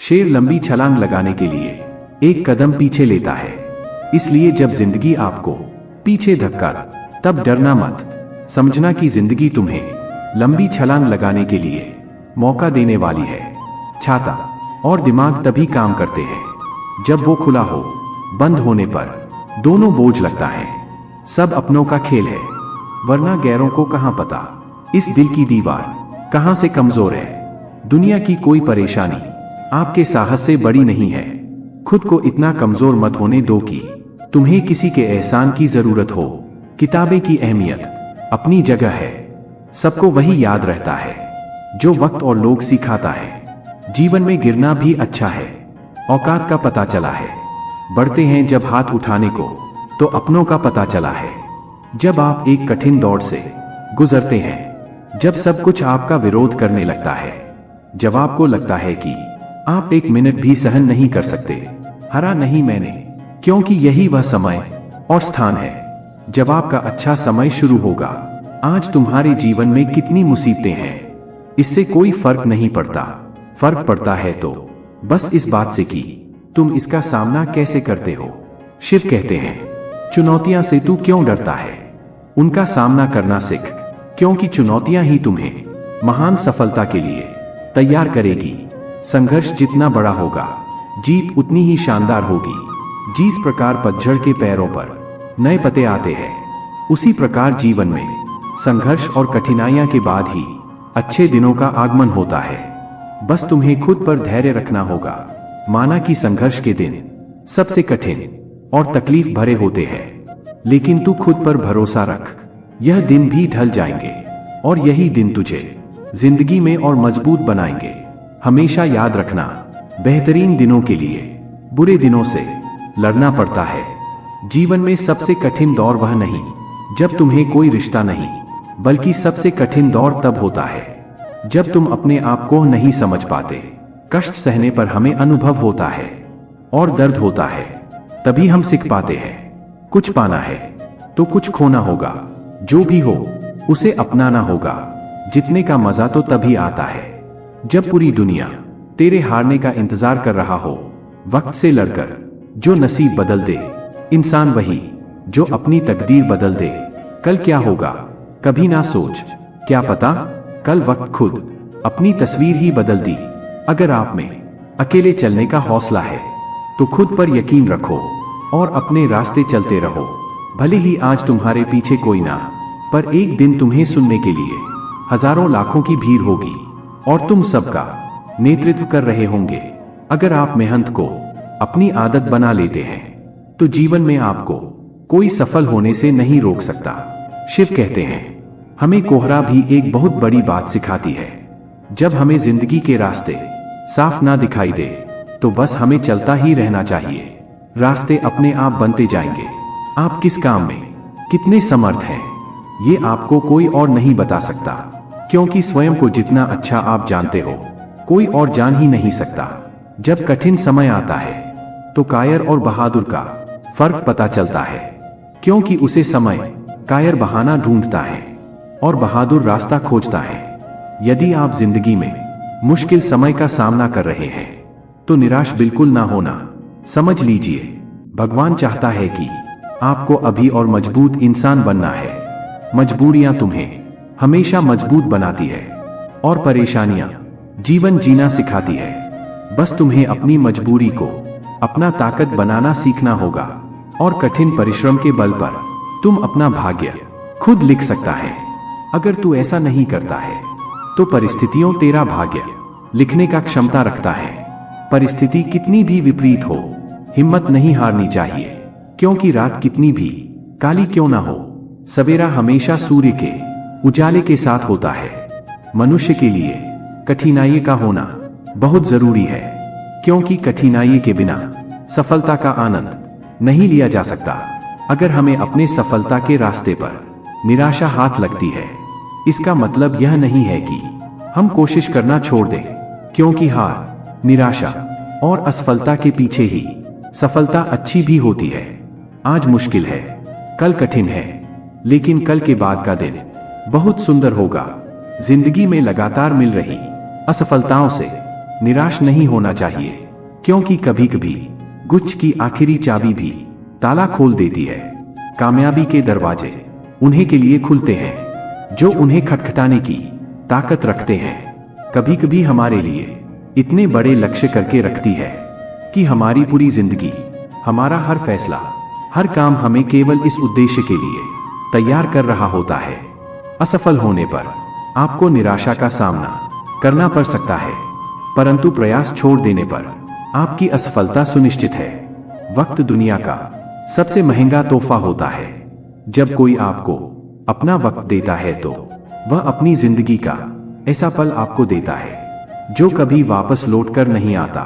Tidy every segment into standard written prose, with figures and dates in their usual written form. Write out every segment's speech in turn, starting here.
शेर लंबी छलांग लगाने के लिए एक कदम पीछे लेता है। इसलिए जब जिंदगी आपको पीछे धक्का, तब डरना मत। समझना कि जिंदगी तुम्हें लंबी छलांग लगाने के लिए मौका देने वाली है। छाता और दिमाग तभी काम करते हैं जब वो खुला हो। बंद होने पर दोनों बोझ लगता है। सब अपनों का खेल है, वरना गैरों को कहां पता इस दिल की दीवार कहां से कमजोर है। दुनिया की कोई परेशानी आपके साहस से बड़ी नहीं है। खुद को इतना कमजोर मत होने दो कि तुम्हें किसी के एहसान की जरूरत हो। किताबें की अहमियत अपनी जगह है। सबको वही याद रहता है जो वक्त और लोग सिखाता है। जीवन में गिरना भी अच्छा है, औकात का पता चला है। बढ़ते हैं जब हाथ उठाने को, तो अपनों का पता चला है। जब आप एक कठिन दौर से गुजरते हैं, जब सब कुछ आपका विरोध करने लगता है, जब आपको लगता है कि आप एक मिनट भी सहन नहीं कर सकते, हरा नहीं मैंने, क्योंकि यही वह समय और स्थान है जब आपका अच्छा समय शुरू होगा। आज तुम्हारे जीवन में कितनी मुसीबतें हैं, इससे कोई फर्क नहीं पड़ता। फर्क पड़ता है तो बस इस बात से कि तुम इसका सामना कैसे करते हो। शिव कहते हैं, चुनौतियां से तू क्यों डरता है, उनका सामना करना सीख, क्योंकि चुनौतियां ही तुम्हें महान सफलता के लिए तैयार करेगी। संघर्ष जितना बड़ा होगा, जीत उतनी ही शानदार होगी। जिस प्रकार पतझड़ के पैरों पर नए पत्ते आते हैं, उसी प्रकार जीवन में संघर्ष और कठिनाइयां के बाद ही अच्छे दिनों का आगमन होता है। बस तुम्हें खुद पर धैर्य रखना होगा। माना कि संघर्ष के दिन सबसे कठिन और तकलीफ भरे होते हैं, लेकिन तू खुद पर भरोसा रख, यह दिन भी ढल जाएंगे और यही दिन तुझे जिंदगी में और मजबूत बनाएंगे। हमेशा याद रखना, बेहतरीन दिनों के लिए बुरे दिनों से लड़ना पड़ता है। जीवन में सबसे कठिन दौर वह नहीं जब तुम्हें कोई रिश्ता नहीं, बल्कि सबसे कठिन दौर तब होता है जब तुम अपने आप को नहीं समझ पाते। कष्ट सहने पर हमें अनुभव होता है और दर्द होता है, तभी हम सीख पाते हैं। कुछ पाना है तो कुछ खोना होगा। जो भी हो उसे अपनाना होगा। जीतने का मजा तो तभी आता है जब पूरी दुनिया तेरे हारने का इंतजार कर रहा हो। वक्त से लड़कर जो नसीब बदल दे, इंसान वही जो अपनी तकदीर बदल दे। कल क्या होगा कभी ना सोच, क्या पता कल वक्त खुद अपनी तस्वीर ही बदल दी। अगर आप में अकेले चलने का हौसला है तो खुद पर यकीन रखो और अपने रास्ते चलते रहो। भले ही आज तुम्हारे पीछे कोई ना, पर एक दिन तुम्हें सुनने के लिए हजारों लाखों की भीड़ होगी और तुम सबका नेतृत्व कर रहे होंगे। अगर आप मेहनत को अपनी आदत बना लेते हैं तो जीवन में आपको कोई सफल होने से नहीं रोक सकता। शिव कहते हैं, हमें कोहरा भी एक बहुत बड़ी बात सिखाती है। जब हमें जिंदगी के रास्ते साफ ना दिखाई दे तो बस हमें चलता ही रहना चाहिए। रास्ते अपने आप बनते जाएंगे। आप किस काम में कितने समर्थ हैं, ये आपको कोई और नहीं बता सकता, क्योंकि स्वयं को जितना अच्छा आप जानते हो, कोई और जान ही नहीं सकता। जब कठिन समय आता है तो कायर और बहादुर का फर्क पता चलता है, क्योंकि उसे समय कायर बहाना ढूंढता है और बहादुर रास्ता खोजता है। यदि आप जिंदगी में मुश्किल समय का सामना कर रहे हैं तो निराश बिल्कुल ना होना। समझ लीजिए, भगवान चाहता है कि आपको अभी और मजबूत इंसान बनना है। मजबूरियां तुम्हें हमेशा मजबूत बनाती है और परेशानियां जीवन जीना सिखाती है। बस तुम्हें अपनी मजबूरी को अपना ताकत बनाना सीखना होगा और कठिन परिश्रम के बल पर तुम अपना भाग्य खुद लिख सकता है। अगर तू ऐसा नहीं करता है तो परिस्थितियों तेरा भाग्य लिखने का क्षमता रखता है। परिस्थिति कितनी भी विपरीत हो, हिम्मत नहीं हारनी चाहिए, क्योंकि रात कितनी भी काली क्यों ना हो, सवेरा हमेशा सूर्य के उजाले के साथ होता है। मनुष्य के लिए कठिनाई का होना बहुत जरूरी है, क्योंकि कठिनाई के बिना सफलता का आनंद नहीं लिया जा सकता। अगर हमें अपने सफलता के रास्ते पर निराशा हाथ लगती है, इसका मतलब यह नहीं है कि हम कोशिश करना छोड़ दें, क्योंकि हार, निराशा और असफलता के पीछे ही सफलता अच्छी भी होती है। आज मुश्किल है, कल कठिन है, लेकिन कल के बाद का दिन बहुत सुंदर होगा। जिंदगी में लगातार मिल रही असफलताओं से निराश नहीं होना चाहिए, क्योंकि कभी कभी गुच्छ की आखिरी चाबी भी ताला खोल देती है। कामयाबी के दरवाजे उन्हें के लिए खुलते हैं जो उन्हें खटखटाने की ताकत रखते हैं। कभी कभी हमारे लिए इतने बड़े लक्ष्य करके रखती है कि हमारी पूरी जिंदगी, हमारा हर फैसला, हर काम हमें केवल इस उद्देश्य के लिए तैयार कर रहा होता है। असफल होने पर आपको निराशा का सामना करना पड़ सकता है, परंतु प्रयास छोड़ देने पर आपकी असफलता सुनिश्चित है। वक्त दुनिया का सबसे महंगा तोहफा होता है। जब कोई आपको अपना वक्त देता है तो वह अपनी जिंदगी का ऐसा पल आपको देता है जो कभी वापस लौटकर नहीं आता।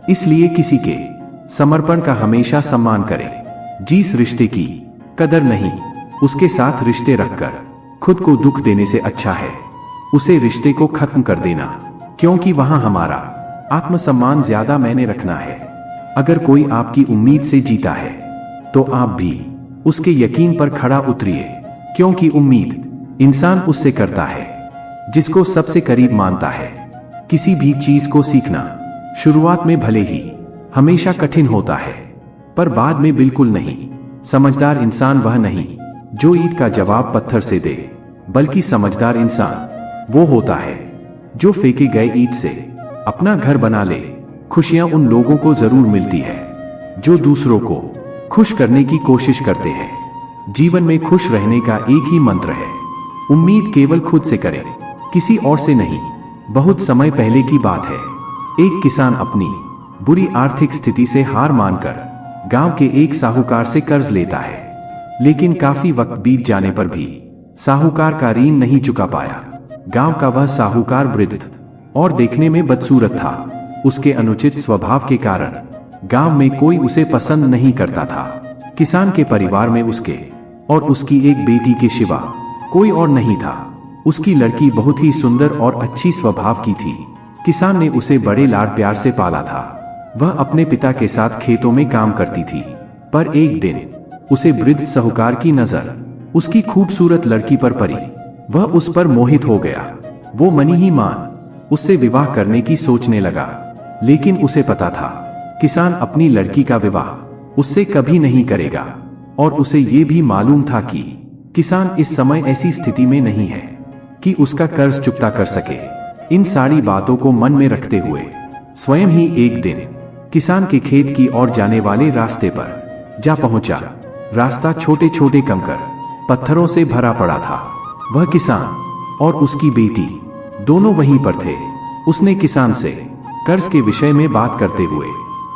इसलिए किसी के समर्पण का हमेशा सम्मान करें। जिस रिश्ते की कदर नहीं, उसके साथ रिश्ते रखकर खुद को दुख देने से अच्छा है उसे रिश्ते को खत्म कर देना, क्योंकि वहां हमारा आत्मसम्मान ज्यादा मायने रखना है। अगर कोई आपकी उम्मीद से जीता है तो आप भी उसके यकीन पर खड़ा उतरिए, क्योंकि उम्मीद इंसान उससे करता है जिसको सबसे करीब मानता है। किसी भी चीज को सीखना शुरुआत में भले ही हमेशा कठिन होता है, पर बाद में बिल्कुल नहीं। समझदार इंसान वह नहीं जो ईंट का जवाब पत्थर से दे, बल्कि समझदार इंसान वो होता है जो फेंके गए ईंट से अपना घर बना ले। खुशियां उन लोगों को जरूर मिलती है जो दूसरों को खुश करने की कोशिश करते हैं। जीवन में खुश रहने का एक ही मंत्र है, उम्मीद केवल खुद से करें, किसी और से नहीं। बहुत समय पहले की बात है, एक किसान अपनी बुरी आर्थिक स्थिति से हार मानकर गांव के एक साहूकार से कर्ज लेता है। लेकिन काफी वक्त बीत जाने पर भी साहूकार का ऋण नहीं चुका पाया। गांव का वह साहूकार वृद्ध और देखने में बदसूरत था। उसके अनुचित स्वभाव के कारण गांव में कोई उसे पसंद नहीं करता था। किसान के परिवार में उसके और उसकी एक बेटी के सिवा कोई और नहीं था। उसकी लड़की बहुत ही सुंदर और अच्छी स्वभाव की थी। किसान ने उसे बड़े लाड प्यार से पाला था। वह अपने पिता के साथ खेतों में काम करती थी, पर एक दिन उसे वृद्ध साहूकार की नजर उसकी खूबसूरत लड़की पर पड़ी। वह उस पर मोहित हो गया। वो मनी ही मान उससे विवाह करने की सोचने लगा, लेकिन उसे पता था किसान अपनी लड़की का विवाह उससे कभी नहीं करेगा, और उसे ये भी मालूम था कि किसान इस समय ऐसी स्थिति में नहीं है कि उसका कर्ज चुकता कर सके। इन सारी बातों को मन में रखते हुए स्वयं ही एक दिन किसान के खेत की ओर जाने वाले रास्ते पर जा पहुंचा। रास्ता छोटे छोटे कंकर पत्थरों से भरा पड़ा था। वह किसान और उसकी बेटी दोनों वहीं पर थे। उसने किसान से कर्ज के विषय में बात करते हुए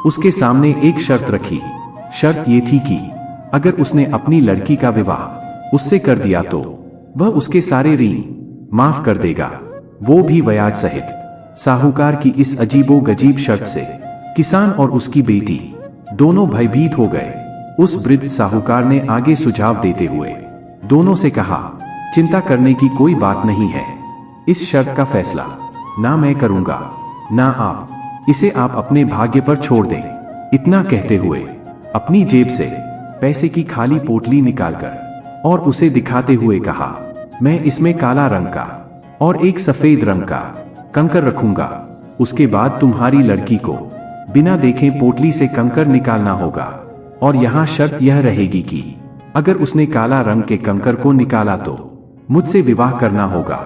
उसके सामने एक शर्त रखी। शर्त ये थी कि अगर उसने अपनी लड़की का विवाह उससे कर दिया तो वह उसके सारे ऋण माफ कर देगा, वो भी ब्याज सहित। साहूकार की इस अजीबो गजीब शर्त से किसान और उसकी बेटी दोनों भयभीत हो गए। उस वृद्ध साहूकार ने आगे सुझाव देते हुए दोनों से कहा, चिंता करने की कोई बात नहीं है। इस शर्त का फैसला ना मैं करूंगा ना आप, इसे आप अपने भाग्य पर छोड़ दें। इतना कहते हुए अपनी जेब से पैसे की खाली पोटली निकालकर और उसे दिखाते हुए कहा, मैं इसमें काला रंग का और एक सफेद रंग का कंकर रखूंगा। उसके बाद तुम्हारी लड़की को बिना देखे पोटली से कंकर निकालना होगा, और यहाँ शर्त यह रहेगी कि अगर उसने काला रंग के कंकर को निकाला तो मुझसे विवाह करना होगा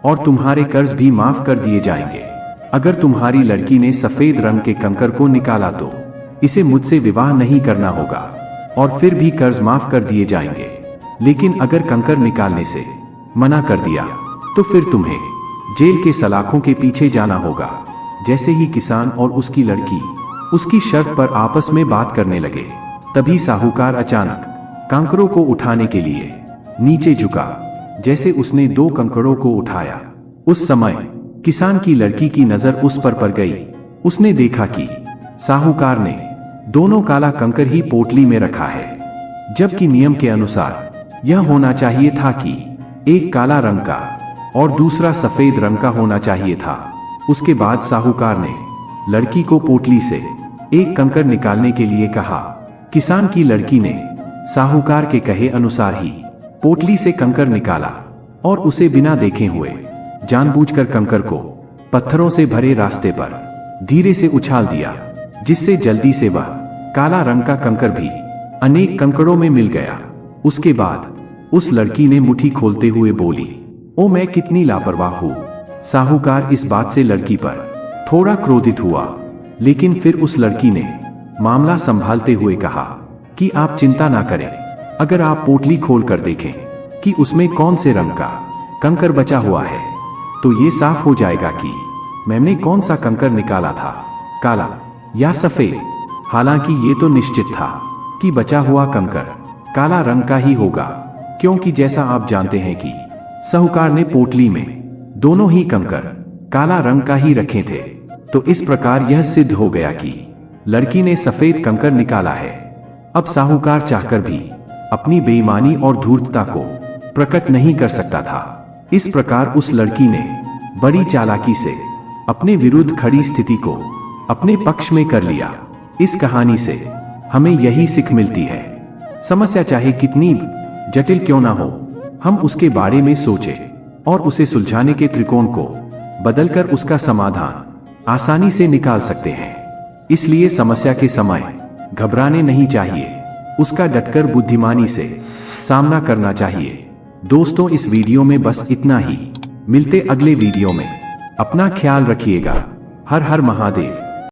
और तुम्हारे कर्ज भी माफ कर दिए जाएंगे। अगर तुम्हारी लड़की ने सफेद रंग के कंकर को निकाला तो इसे मुझसे विवाह नहीं करना होगा और फिर भी कर्ज माफ कर दिए जाएंगे। लेकिन अगर कंकर निकालने से मना कर दिया तो फिर तुम्हें जेल के सलाखों के पीछे जाना होगा। जैसे ही किसान और उसकी लड़की उसकी शर्त पर आपस में बात करने लगे, तभी साहूकार अचानक कंकरों को उठाने के लिए नीचे झुका। जैसे उसने 2 कंकड़ों को उठाया, उस समय किसान की लड़की की नजर उस पर पड़ गई। उसने देखा कि साहूकार ने दोनों काला कंकर ही पोटली में रखा है, जबकि नियम के अनुसार यह होना चाहिए था कि एक काला रंग का और दूसरा सफेद रंग का होना चाहिए था। उसके बाद साहूकार ने लड़की को पोटली से एक कंकर निकालने के लिए कहा। किसान की लड़की ने साहूकार के कहे अनुसार ही पोटली से कंकर निकाला और उसे बिना देखे हुए जानबूझकर कंकर को पत्थरों से भरे रास्ते पर धीरे से उछाल दिया, जिससे जल्दी से वह काला रंग का कंकर भी अनेक कंकड़ों में मिल गया। उसके बाद उस लड़की ने मुट्ठी खोलते हुए बोली, ओ मैं कितनी लापरवाह हूं। साहूकार इस बात से लड़की पर थोड़ा क्रोधित हुआ, लेकिन फिर उस लड़की ने मामला संभालते हुए कहा कि आप चिंता ना करें, अगर आप पोटली खोल कर देखें कि उसमें कौन से रंग का कंकर बचा हुआ है, तो ये साफ हो जाएगा कि मैंने कौन सा कंकर निकाला था, काला या सफेद। हालांकि ये तो निश्चित था कि बचा हुआ कंकर काला रंग का ही होगा, क्योंकि जैसा आप जानते हैं कि साहूकार ने पोटली में दोनों ही कंकर काला रंग का ही रखे थे। तो इस प्रकार यह सिद्ध हो गया कि लड़की ने सफेद कंकर निकाला है। अब साहूकार चाहकर भी अपनी बेईमानी और धूर्तता को प्रकट नहीं कर सकता था। इस प्रकार उस लड़की ने बड़ी चालाकी से अपने विरुद्ध खड़ी स्थिति को अपने पक्ष में कर लिया। इस कहानी से हमें यही सीख मिलती है, समस्या चाहे कितनी जटिल क्यों ना हो, हम उसके बारे में सोचें और उसे सुलझाने के त्रिकोण को बदलकर उसका समाधान आसानी से निकाल सकते हैं। इसलिए समस्या के समय घबराने नहीं चाहिए, उसका डटकर बुद्धिमानी से सामना करना चाहिए। दोस्तों, इस वीडियो में बस इतना ही। मिलते अगले वीडियो में। अपना ख्याल रखिएगा। हर हर महादेव।